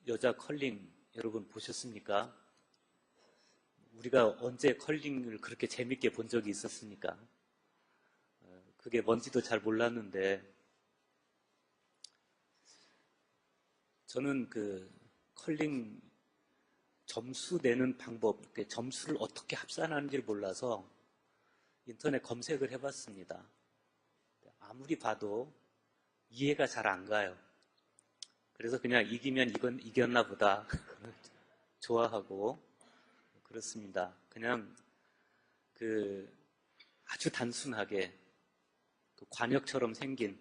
여자 컬링 여러분 보셨습니까? 우리가 언제 컬링을 그렇게 재밌게 본 적이 있었습니까? 그게 뭔지도 잘 몰랐는데 저는 그 컬링 점수 내는 방법, 점수를 어떻게 합산하는지를 몰라서 인터넷 검색을 해봤습니다. 아무리 봐도 이해가 잘 안 가요. 그래서 그냥 이기면 이건 이겼나 보다 좋아하고 그렇습니다. 그냥 그 아주 단순하게 그 관역처럼 생긴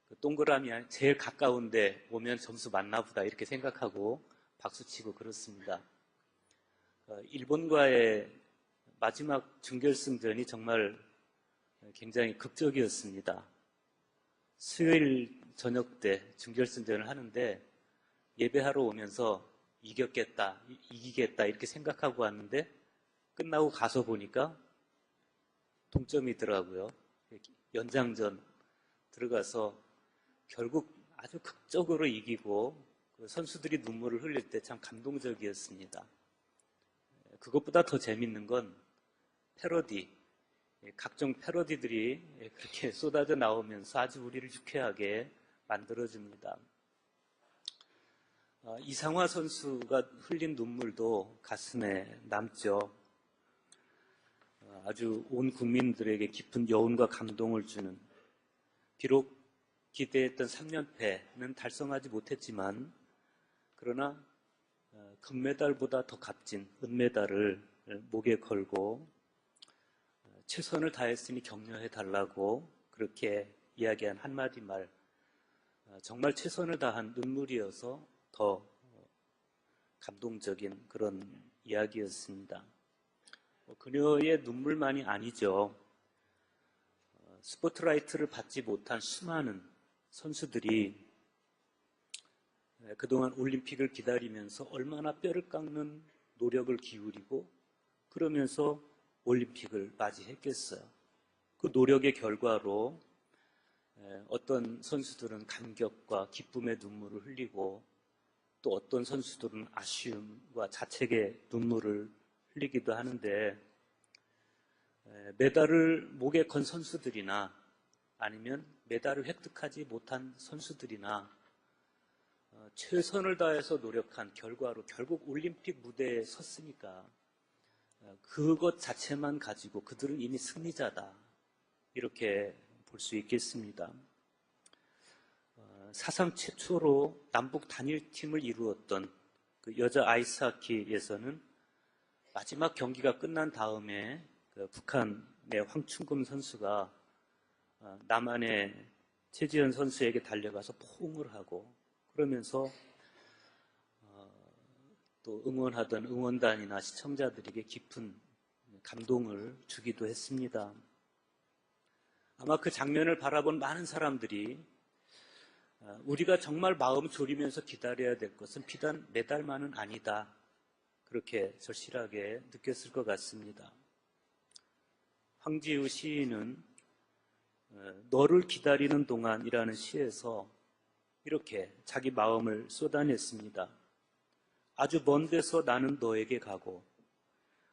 그 동그라미 제일 가까운데 오면 점수 맞나 보다 이렇게 생각하고 박수치고 그렇습니다. 일본과의 마지막 준결승전이 정말 굉장히 극적이었습니다. 수요일 저녁 때 준결승전을 하는데 예배하러 오면서 이겼겠다, 이기겠다 이렇게 생각하고 왔는데 끝나고 가서 보니까 동점이더라고요. 연장전 들어가서 결국 아주 극적으로 이기고 그 선수들이 눈물을 흘릴 때 참 감동적이었습니다. 그것보다 더 재밌는 건 패러디, 각종 패러디들이 그렇게 쏟아져 나오면서 아주 우리를 유쾌하게 만들어줍니다. 이상화 선수가 흘린 눈물도 가슴에 남죠. 아주 온 국민들에게 깊은 여운과 감동을 주는, 비록 기대했던 3연패는 달성하지 못했지만 그러나 금메달보다 더 값진 은메달을 목에 걸고 최선을 다했으니 격려해달라고 그렇게 이야기한 한마디 말, 정말 최선을 다한 눈물이어서 더 감동적인 그런 이야기였습니다. 그녀의 눈물만이 아니죠. 스포트라이트를 받지 못한 수많은 선수들이 그동안 올림픽을 기다리면서 얼마나 뼈를 깎는 노력을 기울이고 그러면서 올림픽을 맞이했겠어요. 그 노력의 결과로 어떤 선수들은 감격과 기쁨의 눈물을 흘리고 또 어떤 선수들은 아쉬움과 자책의 눈물을 흘리기도 하는데 메달을 목에 건 선수들이나 아니면 메달을 획득하지 못한 선수들이나 최선을 다해서 노력한 결과로 결국 올림픽 무대에 섰으니까 그것 자체만 가지고 그들은 이미 승리자다 이렇게 볼 수 있겠습니다. 사상 최초로 남북 단일팀을 이루었던 그 여자 아이스하키에서는 마지막 경기가 끝난 다음에 그 북한의 황충금 선수가 남한의 최지연 선수에게 달려가서 포옹을 하고 그러면서 또 응원하던 응원단이나 시청자들에게 깊은 감동을 주기도 했습니다. 아마 그 장면을 바라본 많은 사람들이 우리가 정말 마음 졸이면서 기다려야 될 것은 비단 메달만은 아니다. 그렇게 절실하게 느꼈을 것 같습니다. 황지우 시인은 너를 기다리는 동안이라는 시에서 이렇게 자기 마음을 쏟아냈습니다. 아주 먼 데서 나는 너에게 가고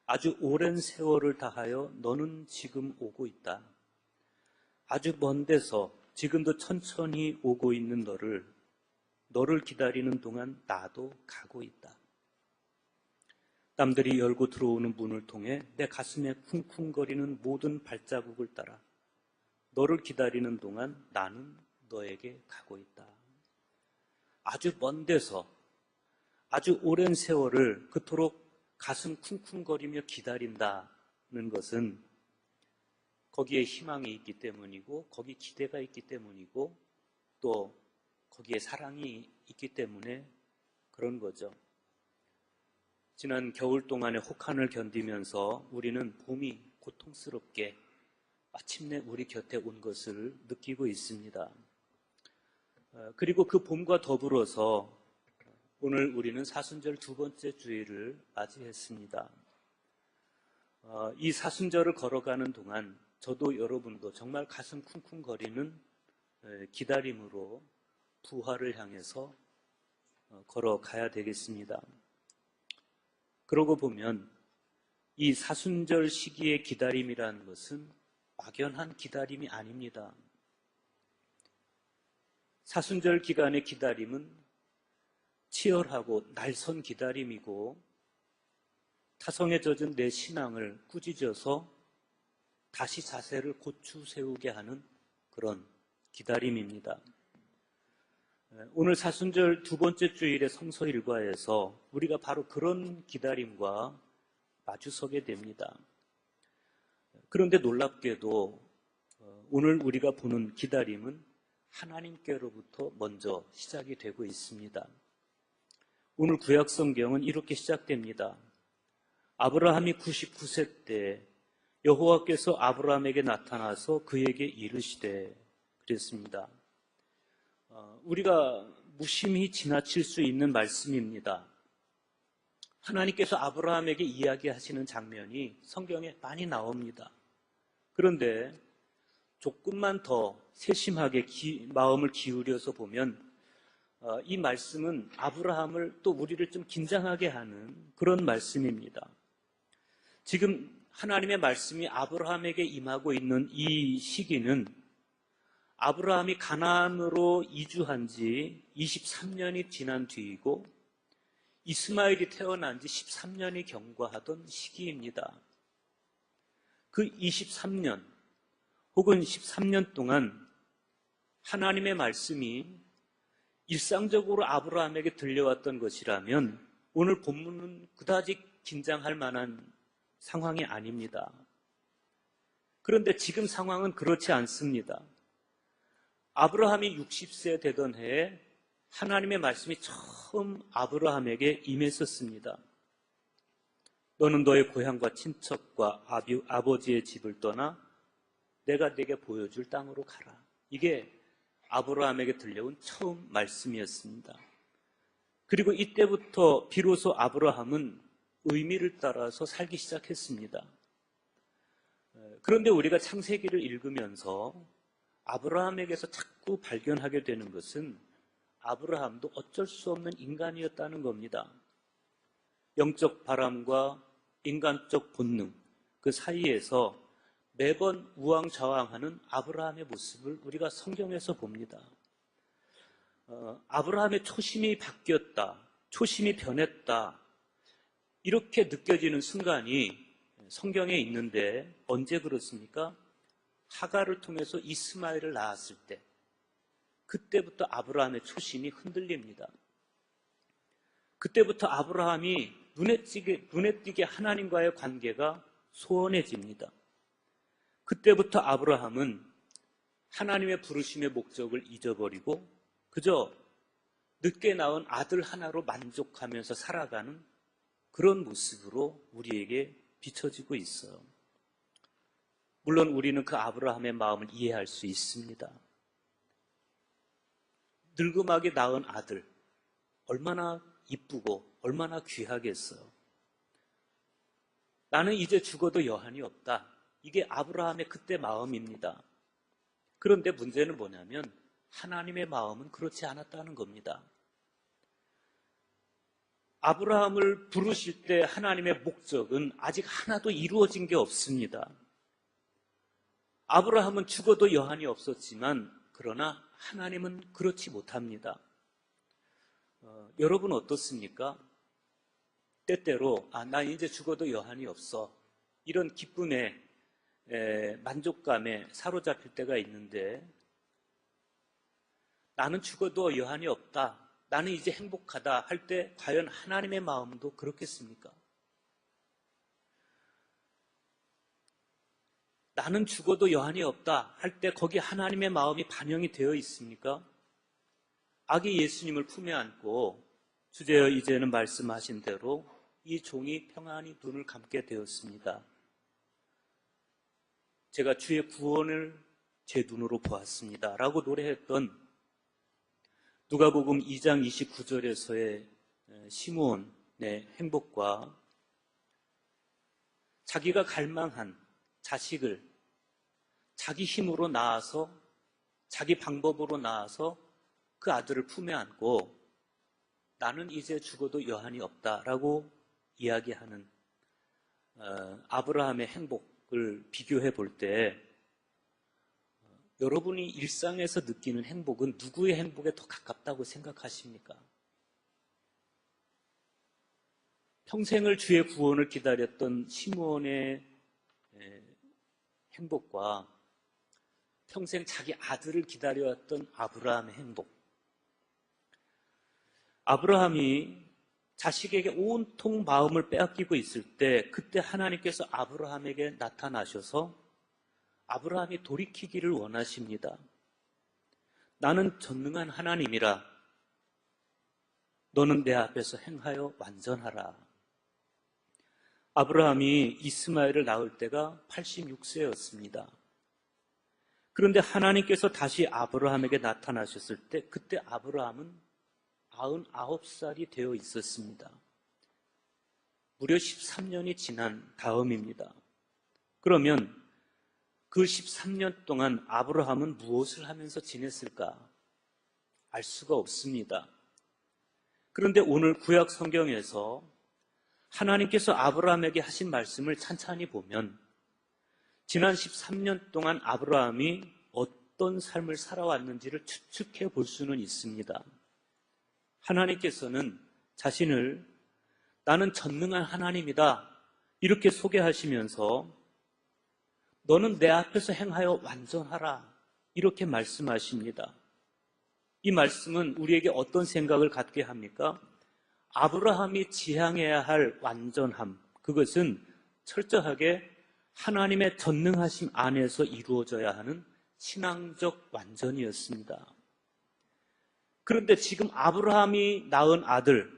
아주 오랜 세월을 다하여 너는 지금 오고 있다. 아주 먼 데서 지금도 천천히 오고 있는 너를 기다리는 동안 나도 가고 있다. 땀들이 열고 들어오는 문을 통해 내 가슴에 쿵쿵거리는 모든 발자국을 따라 너를 기다리는 동안 나는 너에게 가고 있다. 아주 먼 데서 아주 오랜 세월을 그토록 가슴 쿵쿵거리며 기다린다는 것은 거기에 희망이 있기 때문이고 거기 기대가 있기 때문이고 또 거기에 사랑이 있기 때문에 그런 거죠. 지난 겨울 동안의 혹한을 견디면서 우리는 봄이 고통스럽게 마침내 우리 곁에 온 것을 느끼고 있습니다. 그리고 그 봄과 더불어서 오늘 우리는 사순절 두 번째 주일을 맞이했습니다. 이 사순절을 걸어가는 동안 저도 여러분도 정말 가슴 쿵쿵거리는 기다림으로 부활을 향해서 걸어가야 되겠습니다. 그러고 보면 이 사순절 시기의 기다림이라는 것은 막연한 기다림이 아닙니다. 사순절 기간의 기다림은 치열하고 날선 기다림이고 타성에 젖은 내 신앙을 꾸짖어서 다시 자세를 고추 세우게 하는 그런 기다림입니다. 오늘 사순절 두 번째 주일의 성서 일과에서 우리가 바로 그런 기다림과 마주서게 됩니다. 그런데 놀랍게도 오늘 우리가 보는 기다림은 하나님께로부터 먼저 시작이 되고 있습니다. 오늘 구약 성경은 이렇게 시작됩니다. 아브라함이 99세 때 여호와께서 아브라함에게 나타나서 그에게 이르시되 그랬습니다. 우리가 무심히 지나칠 수 있는 말씀입니다. 하나님께서 아브라함에게 이야기하시는 장면이 성경에 많이 나옵니다. 그런데 조금만 더 세심하게 마음을 기울여서 보면 이 말씀은 아브라함을 또 우리를 좀 긴장하게 하는 그런 말씀입니다. 지금 하나님의 말씀이 아브라함에게 임하고 있는 이 시기는 아브라함이 가나안으로 이주한 지 23년이 지난 뒤이고 이스마엘이 태어난 지 13년이 경과하던 시기입니다. 그 23년 혹은 13년 동안 하나님의 말씀이 일상적으로 아브라함에게 들려왔던 것이라면 오늘 본문은 그다지 긴장할 만한 상황이 아닙니다. 그런데 지금 상황은 그렇지 않습니다. 아브라함이 60세 되던 해에 하나님의 말씀이 처음 아브라함에게 임했었습니다. 너는 너의 고향과 친척과 아버지의 집을 떠나 내가 네게 보여줄 땅으로 가라. 이게 아브라함에게 들려온 처음 말씀이었습니다. 그리고 이때부터 비로소 아브라함은 의미를 따라서 살기 시작했습니다. 그런데 우리가 창세기를 읽으면서 아브라함에게서 자꾸 발견하게 되는 것은 아브라함도 어쩔 수 없는 인간이었다는 겁니다. 영적 바람과 인간적 본능, 그 사이에서 매번 우왕좌왕하는 아브라함의 모습을 우리가 성경에서 봅니다. 아브라함의 초심이 바뀌었다, 초심이 변했다, 이렇게 느껴지는 순간이 성경에 있는데 언제 그렇습니까? 하갈을 통해서 이스마엘을 낳았을 때, 그때부터 아브라함의 초심이 흔들립니다. 그때부터 아브라함이 눈에 띄게 하나님과의 관계가 소원해집니다. 그때부터 아브라함은 하나님의 부르심의 목적을 잊어버리고 그저 늦게 낳은 아들 하나로 만족하면서 살아가는 그런 모습으로 우리에게 비춰지고 있어요. 물론 우리는 그 아브라함의 마음을 이해할 수 있습니다. 늙음하게 낳은 아들, 얼마나 이쁘고 얼마나 귀하겠어요. 나는 이제 죽어도 여한이 없다. 이게 아브라함의 그때 마음입니다. 그런데 문제는 뭐냐면 하나님의 마음은 그렇지 않았다는 겁니다. 아브라함을 부르실 때 하나님의 목적은 아직 하나도 이루어진 게 없습니다. 아브라함은 죽어도 여한이 없었지만 그러나 하나님은 그렇지 못합니다. 여러분 어떻습니까? 때때로 나 이제 죽어도 여한이 없어. 이런 기쁨에 만족감에 사로잡힐 때가 있는데 나는 죽어도 여한이 없다. 나는 이제 행복하다 할 때 과연 하나님의 마음도 그렇겠습니까? 나는 죽어도 여한이 없다 할 때 거기 하나님의 마음이 반영이 되어 있습니까? 아기 예수님을 품에 안고 주제여 이제는 말씀하신 대로 이 종이 평안히 눈을 감게 되었습니다. 제가 주의 구원을 제 눈으로 보았습니다. 라고 노래했던 누가복음 2장 29절에서의 시므온의 행복과 자기가 갈망한 자식을 자기 힘으로 낳아서 자기 방법으로 낳아서 그 아들을 품에 안고 나는 이제 죽어도 여한이 없다라고 이야기하는 아브라함의 행복을 비교해 볼 때 여러분이 일상에서 느끼는 행복은 누구의 행복에 더 가깝다고 생각하십니까? 평생을 주의 구원을 기다렸던 시므온의 행복과 평생 자기 아들을 기다려왔던 아브라함의 행복. 아브라함이 자식에게 온통 마음을 빼앗기고 있을 때 그때 하나님께서 아브라함에게 나타나셔서 아브라함이 돌이키기를 원하십니다. 나는 전능한 하나님이라 너는 내 앞에서 행하여 완전하라. 아브라함이 이스마엘을 낳을 때가 86세였습니다. 그런데 하나님께서 다시 아브라함에게 나타나셨을 때 그때 아브라함은 99살이 되어 있었습니다. 무려 13년이 지난 다음입니다. 그러면 그 13년 동안 아브라함은 무엇을 하면서 지냈을까? 알 수가 없습니다. 그런데 오늘 구약 성경에서 하나님께서 아브라함에게 하신 말씀을 찬찬히 보면 지난 13년 동안 아브라함이 어떤 삶을 살아왔는지를 추측해 볼 수는 있습니다. 하나님께서는 자신을 나는 전능한 하나님이다 이렇게 소개하시면서 너는 내 앞에서 행하여 완전하라 이렇게 말씀하십니다. 이 말씀은 우리에게 어떤 생각을 갖게 합니까? 아브라함이 지향해야 할 완전함, 그것은 철저하게 하나님의 전능하심 안에서 이루어져야 하는 신앙적 완전이었습니다. 그런데 지금 아브라함이 낳은 아들은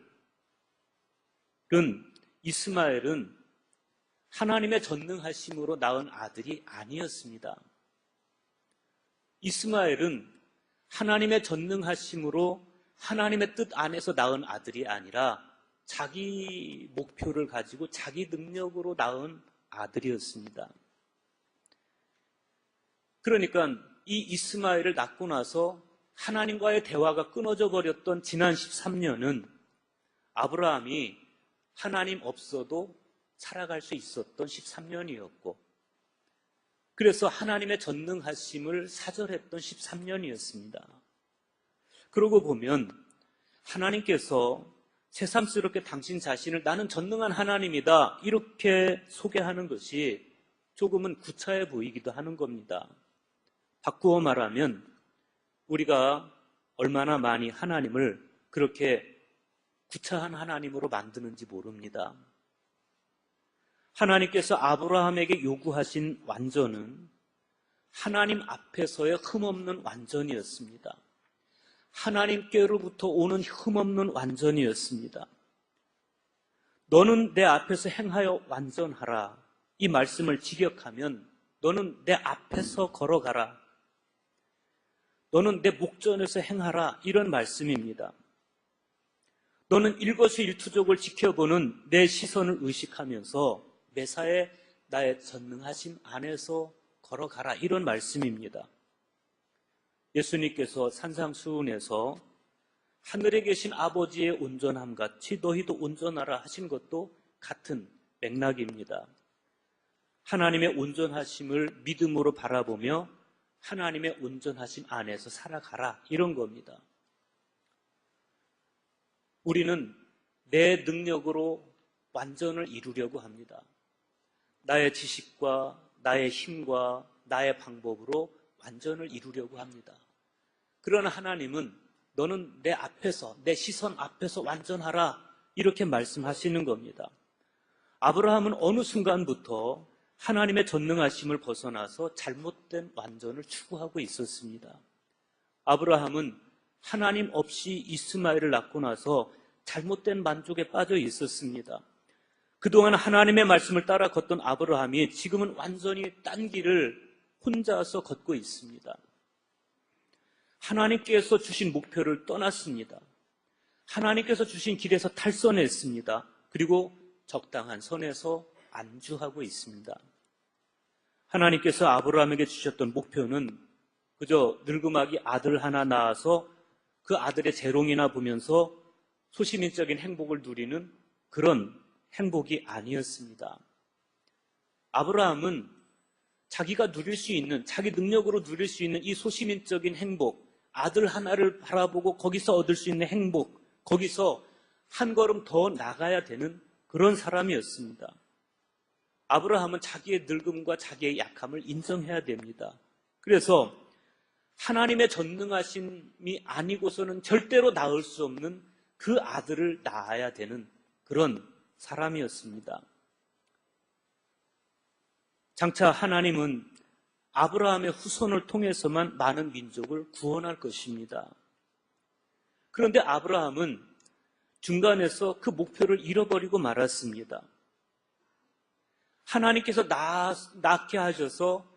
이스마엘은 하나님의 전능하심으로 낳은 아들이 아니었습니다. 이스마엘은 하나님의 전능하심으로 하나님의 뜻 안에서 낳은 아들이 아니라 자기 목표를 가지고 자기 능력으로 낳은 아들이었습니다. 그러니까 이 이스마엘을 낳고 나서 하나님과의 대화가 끊어져 버렸던 지난 13년은 아브라함이 하나님 없어도 살아갈 수 있었던 13년이었고 그래서 하나님의 전능하심을 사절했던 13년이었습니다. 그러고 보면 하나님께서 새삼스럽게 당신 자신을 나는 전능한 하나님이다 이렇게 소개하는 것이 조금은 구차해 보이기도 하는 겁니다. 바꾸어 말하면 우리가 얼마나 많이 하나님을 그렇게 구차한 하나님으로 만드는지 모릅니다. 하나님께서 아브라함에게 요구하신 완전은 하나님 앞에서의 흠없는 완전이었습니다. 하나님께로부터 오는 흠없는 완전이었습니다. 너는 내 앞에서 행하여 완전하라. 이 말씀을 직역하면 너는 내 앞에서 걸어가라. 너는 내 목전에서 행하라. 이런 말씀입니다. 너는 일거수일투족을 지켜보는 내 시선을 의식하면서 매사에 나의 전능하심 안에서 걸어가라. 이런 말씀입니다. 예수님께서 산상수훈에서 하늘에 계신 아버지의 온전함 같이 너희도 온전하라 하신 것도 같은 맥락입니다. 하나님의 온전하심을 믿음으로 바라보며 하나님의 온전하심 안에서 살아가라 이런 겁니다. 우리는 내 능력으로 완전을 이루려고 합니다. 나의 지식과 나의 힘과 나의 방법으로 완전을 이루려고 합니다. 그러나 하나님은 너는 내 앞에서 내 시선 앞에서 완전하라 이렇게 말씀하시는 겁니다. 아브라함은 어느 순간부터 하나님의 전능하심을 벗어나서 잘못된 완전을 추구하고 있었습니다. 아브라함은 하나님 없이 이스마엘을 낳고 나서 잘못된 만족에 빠져 있었습니다. 그동안 하나님의 말씀을 따라 걷던 아브라함이 지금은 완전히 딴 길을 혼자서 걷고 있습니다. 하나님께서 주신 목표를 떠났습니다. 하나님께서 주신 길에서 탈선했습니다. 그리고 적당한 선에서 안주하고 있습니다. 하나님께서 아브라함에게 주셨던 목표는 그저 늙음아기 아들 하나 낳아서 그 아들의 재롱이나 보면서 소시민적인 행복을 누리는 그런 행복이 아니었습니다. 아브라함은 자기가 누릴 수 있는, 자기 능력으로 누릴 수 있는 이 소시민적인 행복, 아들 하나를 바라보고 거기서 얻을 수 있는 행복, 거기서 한 걸음 더 나가야 되는 그런 사람이었습니다. 아브라함은 자기의 늙음과 자기의 약함을 인정해야 됩니다. 그래서 하나님의 전능하심이 아니고서는 절대로 낳을 수 없는 그 아들을 낳아야 되는 그런 사람이었습니다. 장차 하나님은 아브라함의 후손을 통해서만 많은 민족을 구원할 것입니다. 그런데 아브라함은 중간에서 그 목표를 잃어버리고 말았습니다. 하나님께서 낳게 하셔서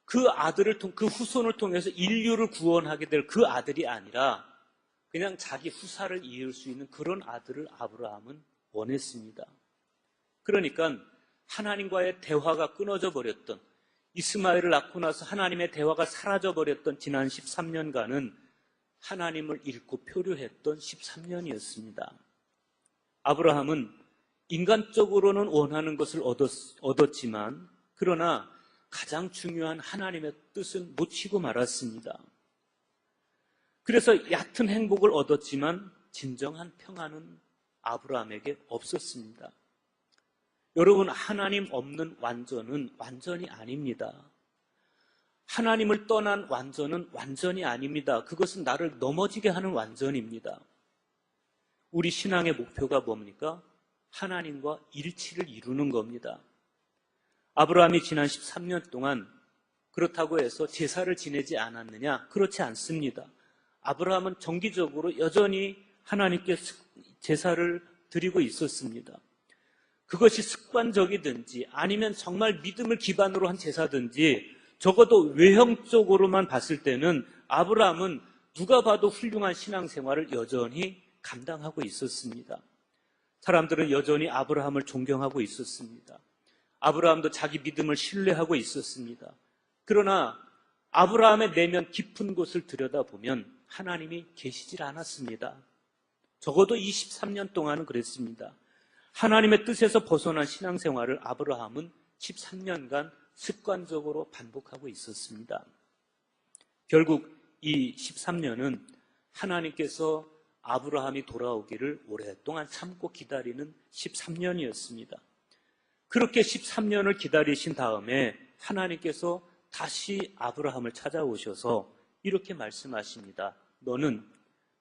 그 아들을 그 후손을 통해서 인류를 구원하게 될 그 아들이 아니라 그냥 자기 후사를 이을 수 있는 그런 아들을 아브라함은 원했습니다. 그러니까 하나님과의 대화가 끊어져 버렸던, 이스마엘을 낳고 나서 하나님의 대화가 사라져 버렸던 지난 13년간은 하나님을 잃고 표류했던 13년이었습니다. 아브라함은 인간적으로는 원하는 것을 얻었지만 그러나 가장 중요한 하나님의 뜻은 놓치고 말았습니다. 그래서 얕은 행복을 얻었지만 진정한 평안은 아브라함에게 없었습니다. 여러분, 하나님 없는 완전은 완전이 아닙니다. 하나님을 떠난 완전은 완전이 아닙니다. 그것은 나를 넘어지게 하는 완전입니다. 우리 신앙의 목표가 뭡니까? 하나님과 일치를 이루는 겁니다. 아브라함이 지난 13년 동안 그렇다고 해서 제사를 지내지 않았느냐? 그렇지 않습니다. 아브라함은 정기적으로 여전히 하나님께 제사를 드리고 있었습니다. 그것이 습관적이든지 아니면 정말 믿음을 기반으로 한 제사든지 적어도 외형적으로만 봤을 때는 아브라함은 누가 봐도 훌륭한 신앙생활을 여전히 감당하고 있었습니다. 사람들은 여전히 아브라함을 존경하고 있었습니다. 아브라함도 자기 믿음을 신뢰하고 있었습니다. 그러나 아브라함의 내면 깊은 곳을 들여다보면 하나님이 계시질 않았습니다. 적어도 23년 동안은 그랬습니다. 하나님의 뜻에서 벗어난 신앙생활을 아브라함은 13년간 습관적으로 반복하고 있었습니다. 결국 이 13년은 하나님께서 아브라함이 돌아오기를 오랫동안 참고 기다리는 13년이었습니다. 그렇게 13년을 기다리신 다음에 하나님께서 다시 아브라함을 찾아오셔서 이렇게 말씀하십니다. 너는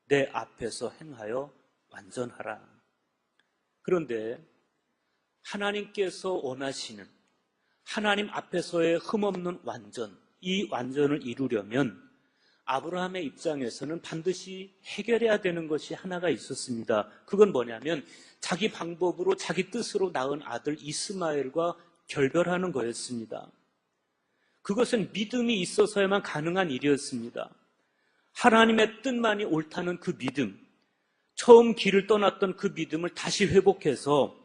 내 앞에서 행하여 완전하라. 그런데 하나님께서 원하시는 하나님 앞에서의 흠없는 완전, 이 완전을 이루려면 아브라함의 입장에서는 반드시 해결해야 되는 것이 하나가 있었습니다. 그건 뭐냐면 자기 방법으로 자기 뜻으로 낳은 아들 이스마엘과 결별하는 거였습니다. 그것은 믿음이 있어서야만 가능한 일이었습니다. 하나님의 뜻만이 옳다는 그 믿음, 처음 길을 떠났던 그 믿음을 다시 회복해서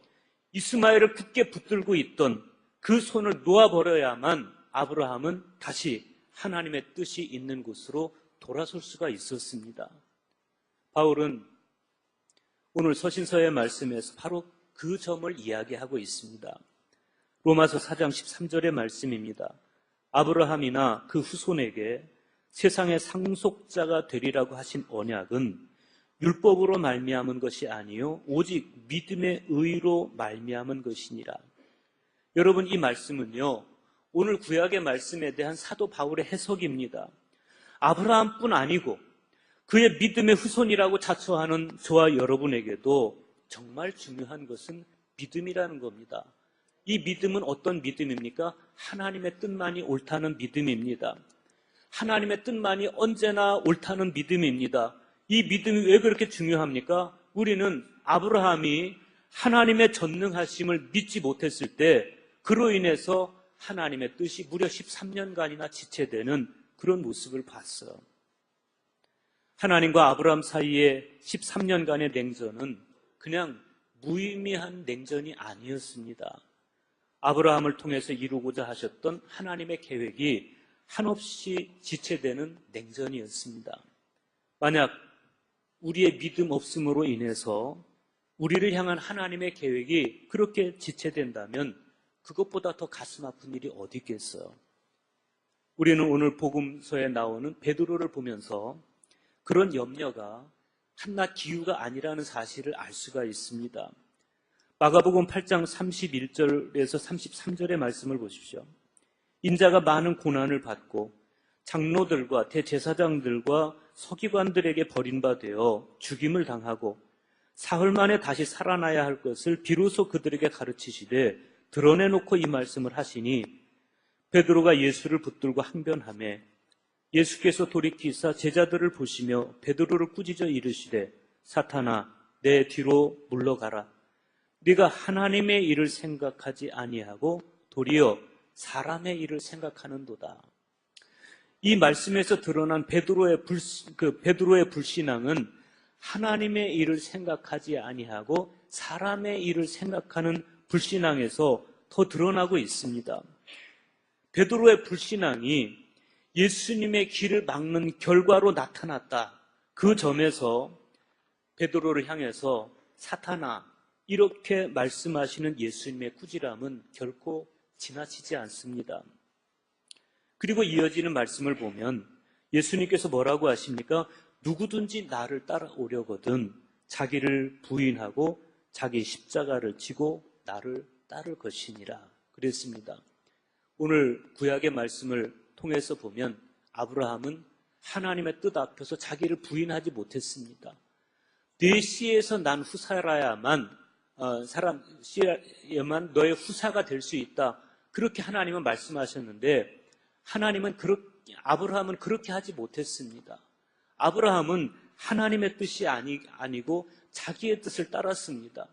이스마엘을 굳게 붙들고 있던 그 손을 놓아버려야만 아브라함은 다시 하나님의 뜻이 있는 곳으로 돌아설 수가 있었습니다. 바울은 오늘 서신서의 말씀에서 바로 그 점을 이야기하고 있습니다. 로마서 4장 13절의 말씀입니다. 아브라함이나 그 후손에게 세상의 상속자가 되리라고 하신 언약은 율법으로 말미암은 것이 아니요 오직 믿음의 의로 말미암은 것이니라. 여러분, 이 말씀은요 오늘 구약의 말씀에 대한 사도 바울의 해석입니다. 아브라함뿐 아니고 그의 믿음의 후손이라고 자처하는 저와 여러분에게도 정말 중요한 것은 믿음이라는 겁니다. 이 믿음은 어떤 믿음입니까? 하나님의 뜻만이 옳다는 믿음입니다. 하나님의 뜻만이 언제나 옳다는 믿음입니다. 이 믿음이 왜 그렇게 중요합니까? 우리는 아브라함이 하나님의 전능하심을 믿지 못했을 때 그로 인해서 하나님의 뜻이 무려 13년간이나 지체되는 그런 모습을 봤어요. 하나님과 아브라함 사이의 13년간의 냉전은 그냥 무의미한 냉전이 아니었습니다. 아브라함을 통해서 이루고자 하셨던 하나님의 계획이 한없이 지체되는 냉전이었습니다. 만약 우리의 믿음 없음으로 인해서 우리를 향한 하나님의 계획이 그렇게 지체된다면 그것보다 더 가슴 아픈 일이 어디 있겠어요? 우리는 오늘 복음서에 나오는 베드로를 보면서 그런 염려가 한낱 기우가 아니라는 사실을 알 수가 있습니다. 마가복음 8장 31절에서 33절의 말씀을 보십시오. 인자가 많은 고난을 받고 장로들과 대제사장들과 서기관들에게 버림받아 죽임을 당하고 사흘 만에 다시 살아나야 할 것을 비로소 그들에게 가르치시되 드러내놓고 이 말씀을 하시니 베드로가 예수를 붙들고 항변하매 예수께서 돌이키사 제자들을 보시며 베드로를 꾸짖어 이르시되 사탄아 내 뒤로 물러가라. 네가 하나님의 일을 생각하지 아니하고 도리어 사람의 일을 생각하는도다. 이 말씀에서 드러난 베드로의 불신앙은 하나님의 일을 생각하지 아니하고 사람의 일을 생각하는 불신앙에서 더 드러나고 있습니다. 베드로의 불신앙이 예수님의 길을 막는 결과로 나타났다. 그 점에서 베드로를 향해서 사탄아 이렇게 말씀하시는 예수님의 꾸지람은 결코 지나치지 않습니다. 그리고 이어지는 말씀을 보면 예수님께서 뭐라고 하십니까? 누구든지 나를 따라오려거든 자기를 부인하고 자기 십자가를 지고 나를 따를 것이니라 그랬습니다. 오늘 구약의 말씀을 통해서 보면 아브라함은 하나님의 뜻 앞에서 자기를 부인하지 못했습니다. 네 씨에서 난 후사라야만 너의 후사가 될 수 있다. 그렇게 하나님은 말씀하셨는데 아브라함은 그렇게 하지 못했습니다. 아브라함은 하나님의 뜻이 아니고 자기의 뜻을 따랐습니다.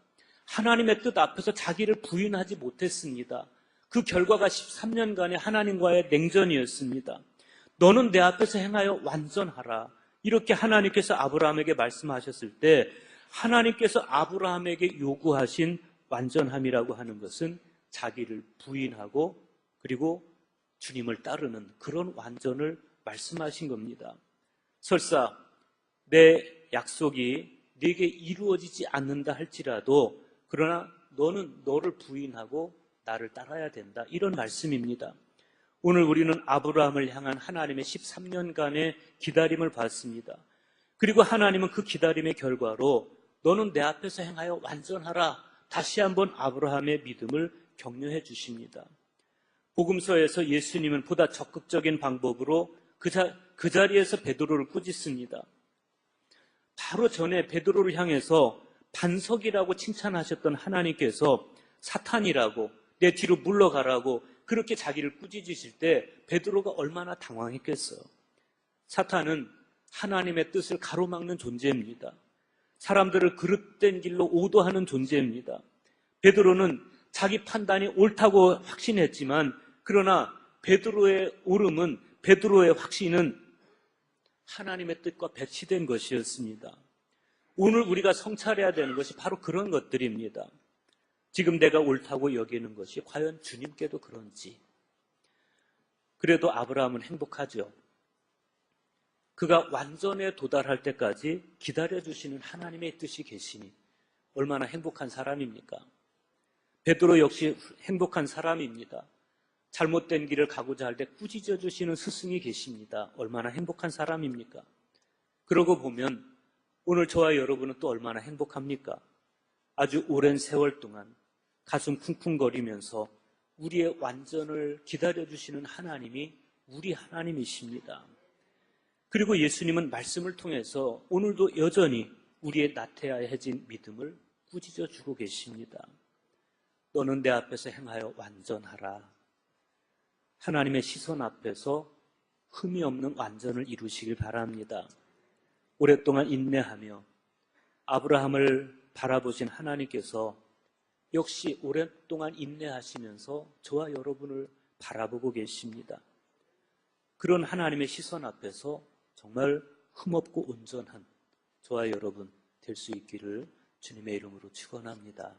하나님의 뜻 앞에서 자기를 부인하지 못했습니다. 그 결과가 13년간의 하나님과의 냉전이었습니다. 너는 내 앞에서 행하여 완전하라. 이렇게 하나님께서 아브라함에게 말씀하셨을 때 하나님께서 아브라함에게 요구하신 완전함이라고 하는 것은 자기를 부인하고 그리고 주님을 따르는 그런 완전을 말씀하신 겁니다. 설사 내 약속이 네게 이루어지지 않는다 할지라도 그러나 너는 너를 부인하고 나를 따라야 된다. 이런 말씀입니다. 오늘 우리는 아브라함을 향한 하나님의 13년간의 기다림을 봤습니다. 그리고 하나님은 그 기다림의 결과로 너는 내 앞에서 행하여 완전하라. 다시 한번 아브라함의 믿음을 격려해 주십니다. 복음서에서 예수님은 보다 적극적인 방법으로 그 자리에서 베드로를 꾸짖습니다. 바로 전에 베드로를 향해서 반석이라고 칭찬하셨던 하나님께서 사탄이라고 내 뒤로 물러가라고 그렇게 자기를 꾸짖으실 때 베드로가 얼마나 당황했겠어요. 사탄은 하나님의 뜻을 가로막는 존재입니다. 사람들을 그릇된 길로 오도하는 존재입니다. 베드로는 자기 판단이 옳다고 확신했지만 그러나 베드로의 확신은 하나님의 뜻과 배치된 것이었습니다. 오늘 우리가 성찰해야 되는 것이 바로 그런 것들입니다. 지금 내가 옳다고 여기는 것이 과연 주님께도 그런지. 그래도 아브라함은 행복하죠. 그가 완전에 도달할 때까지 기다려주시는 하나님의 뜻이 계시니 얼마나 행복한 사람입니까? 베드로 역시 행복한 사람입니다. 잘못된 길을 가고자 할 때 꾸짖어 주시는 스승이 계십니다. 얼마나 행복한 사람입니까? 그러고 보면 오늘 저와 여러분은 또 얼마나 행복합니까? 아주 오랜 세월 동안 가슴 쿵쿵거리면서 우리의 완전을 기다려주시는 하나님이 우리 하나님이십니다. 그리고 예수님은 말씀을 통해서 오늘도 여전히 우리의 나태해진 믿음을 꾸짖어 주고 계십니다. 너는 내 앞에서 행하여 완전하라. 하나님의 시선 앞에서 흠이 없는 완전을 이루시길 바랍니다. 오랫동안 인내하며 아브라함을 바라보신 하나님께서 역시 오랫동안 인내하시면서 저와 여러분을 바라보고 계십니다. 그런 하나님의 시선 앞에서 정말 흠없고 온전한 저와 여러분 될 수 있기를 주님의 이름으로 축원합니다.